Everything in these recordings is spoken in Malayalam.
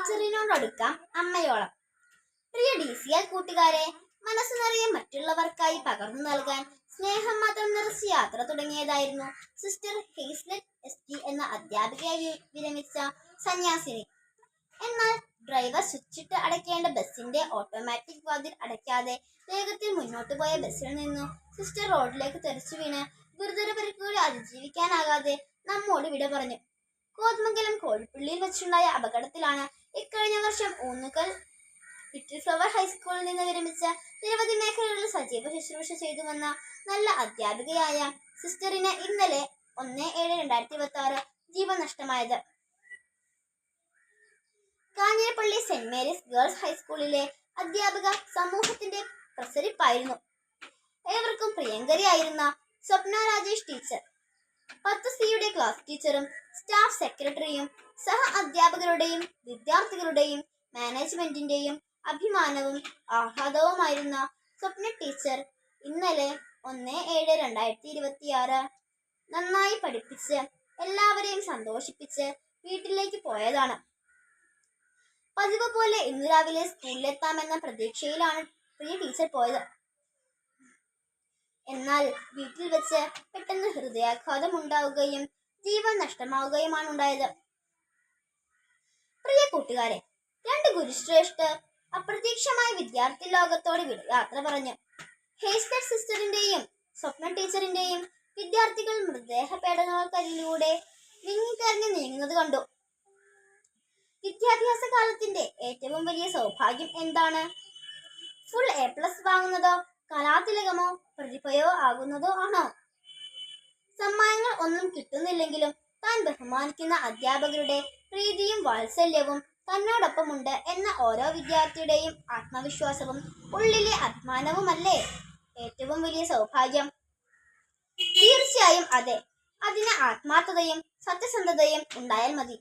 ടീച്ചറിനോടടുക്കാം അമ്മയോളം. പ്രിയ DCL കൂട്ടുകാരെ, മനസ്സ് നിറയെ മറ്റുള്ളവർക്കായി പകർന്നു നൽകാൻ സ്നേഹം മാത്രം നിറച്ച് യാത്ര തുടങ്ങിയതായിരുന്നു സിസ്റ്റർ ഹെയ്സ്ലെറ്റ് SG എന്ന അധ്യാപികയായി വിരമിച്ച സന്യാസിനി. എന്നാൽ ഡ്രൈവർ സ്വിച്ചിട്ട് അടയ്ക്കേണ്ട ബസിന്റെ ഓട്ടോമാറ്റിക് വാതിൽ അടയ്ക്കാതെ വേഗത്തിൽ മുന്നോട്ട് പോയ ബസ്സിൽ നിന്നു സിസ്റ്റർ റോഡിലേക്ക് തെറിച്ചു വീണ് ഗുരുതര പരിക്കുകളെ അതിജീവിക്കാനാകാതെ നമ്മോട് വിട പറഞ്ഞു. കോതമംഗലം കോഴിപ്പള്ളിയിൽ വെച്ചുണ്ടായ അപകടത്തിലാണ് ഇക്കഴിഞ്ഞ വർഷം ഊന്നുകൽ ലിറ്റിൽ ഫ്ലവർ ഹൈസ്കൂളിൽ നിന്ന് വിരമിച്ച നിരവധി മേഖലകളിൽ സജീവ ശുശ്രൂഷ ചെയ്തു വന്ന നല്ല അധ്യാപികയായ സിസ്റ്ററിന് ഇന്നലെ 1/7/2026 ജീവൻ നഷ്ടമായത്. കാഞ്ഞിരപ്പള്ളി സെന്റ് മേരീസ് ഗേൾസ് ഹൈസ്കൂളിലെ അധ്യാപിക സമൂഹത്തിന്റെ പ്രസരിപ്പായിരുന്നു. ഏവർക്കും പ്രിയങ്കരിയായിരുന്ന സ്വപ്ന രാജേഷ് ടീച്ചർ 10Cയുടെ ക്ലാസ് ടീച്ചറും സ്റ്റാഫ് സെക്രട്ടറിയും സഹ അധ്യാപകരുടെയും വിദ്യാർത്ഥികളുടെയും മാനേജ്മെന്റിന്റെയും അഭിമാനവും ആഹ്ലാദവുമായിരുന്ന സ്വപ്ന ടീച്ചർ ഇന്നലെ 1/7/2026 നന്നായി പഠിപ്പിച്ച് എല്ലാവരെയും സന്തോഷിപ്പിച്ച് വീട്ടിലേക്ക് പോയതാണ്. പതിവ് പോലെ ഇന്ന് രാവിലെ സ്കൂളിലെത്താമെന്ന പ്രതീക്ഷയിലാണ് പ്രിയ ടീച്ചർ പോയത്. എന്നാൽ വീട്ടിൽ വെച്ച് പെട്ടെന്ന് ഹൃദയാഘാതം ഉണ്ടാവുകയും ജീവൻ നഷ്ടമാവുകയുമാണ് ഉണ്ടായത്. പ്രിയ കൂട്ടുകാരെ, 2 ഗുരുശ്രേഷ്ഠർ അപ്രതീക്ഷമായി വിദ്യാർത്ഥി ലോകത്തോട് യാത്ര പറഞ്ഞു. ഹെയ്സ്ലെറ്റ് സിസ്റ്ററിന്റെയും സ്വപ്ന ടീച്ചറിന്റെയും വിദ്യാർത്ഥികൾ മൃതദേഹ പേടകങ്ങൾക്കരികിലൂടെ വിങ്ങിക്കരഞ്ഞ് നീങ്ങുന്നത് കണ്ടു. വിദ്യാഭ്യാസ കാലത്തിന്റെ ഏറ്റവും വലിയ സൗഭാഗ്യം എന്താണ്? ഫുൾ A+ വാങ്ങുന്നതോ കലാതിലകമോ പ്രതിഭയോ ആകുന്നതോ ആണോ? സമ്മാനങ്ങൾ ഒന്നും കിട്ടുന്നില്ലെങ്കിലും താൻ ബഹുമാനിക്കുന്ന അധ്യാപകരുടെ പ്രീതിയും വാത്സല്യവും തന്നോടൊപ്പമുണ്ട് എന്ന ഓരോ വിദ്യാർത്ഥിയുടെയും ആത്മവിശ്വാസവും ഉള്ളിലെ അഭിമാനവുമല്ലേ ഏറ്റവും വലിയ സൗഭാഗ്യം? തീർച്ചയായും അതെ. അതിന് ആത്മാർത്ഥതയും സത്യസന്ധതയും ഉണ്ടായാൽ മതി.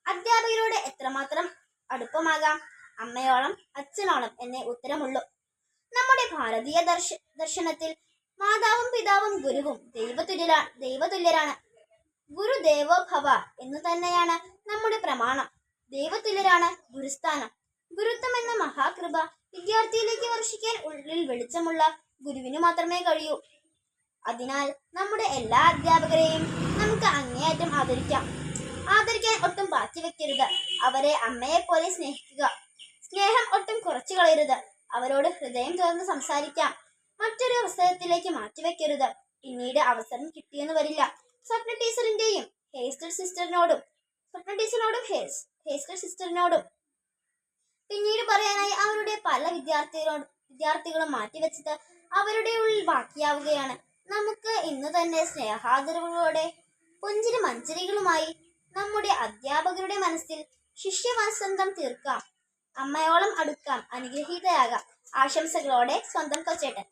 അധ്യാപകരോട് എത്രമാത്രം അടുപ്പമാകാം? അമ്മയോളം അച്ഛനോളം എന്നേ ഉത്തരമുള്ളൂ. നമ്മുടെ ഭാരതീയ ദർശനത്തിൽ മാതാവും പിതാവും ഗുരുവും ദൈവതുല്യരാണ്. ഗുരുദേവോ ഭവ എന്നു തന്നെയാണ് നമ്മുടെ പ്രമാണം. ദൈവതുല്യരാണ് ഗുരുസ്ഥാനം. ഗുരുത്വം എന്ന മഹാകൃപ വിദ്യാർത്ഥിയിലേക്ക് വർഷിക്കാൻ ഉള്ളിൽ വെളിച്ചമുള്ള ഗുരുവിന് മാത്രമേ കഴിയൂ. അതിനാൽ നമ്മുടെ എല്ലാ അധ്യാപകരെയും നമുക്ക് അങ്ങേയറ്റം ആദരിക്കാൻ ഒട്ടും ബാക്കി വെക്കരുത്. അവരെ അമ്മയെപ്പോലെ സ്നേഹിക്കുക. സ്നേഹം ഒട്ടും കുറച്ചു കളയരുത്. അവരോട് ഹൃദയം തുറന്ന് സംസാരിക്കാം. മറ്റൊരു അവസരത്തിലേക്ക് മാറ്റിവെക്കരുത്. പിന്നീട് അവസരം കിട്ടിയെന്ന് വരില്ല. സ്വപ്ന ടീച്ചറിന്റെയും ഹെയ്സ്ലെറ്റ് സിസ്റ്ററിനോടും പിന്നീട് പറയാനായി അവരുടെ പല വിദ്യാർത്ഥികളും മാറ്റിവെച്ചത് അവരുടെ ഉള്ളിൽ ബാക്കിയാവുകയാണ്. നമുക്ക് ഇന്ന് തന്നെ സ്നേഹാദരവുകളോടെ പുഞ്ചിരി മഞ്ചരികളുമായി നമ്മുടെ അധ്യാപകരുടെ മനസ്സിൽ ശിഷ്യവസന്തം തീർക്കാം. അമ്മയോളം അടുക്കാം. അനുഗ്രഹീതയാകാം. ആശംസകളോടെ സ്വന്തം കൊച്ചേട്ടൻ.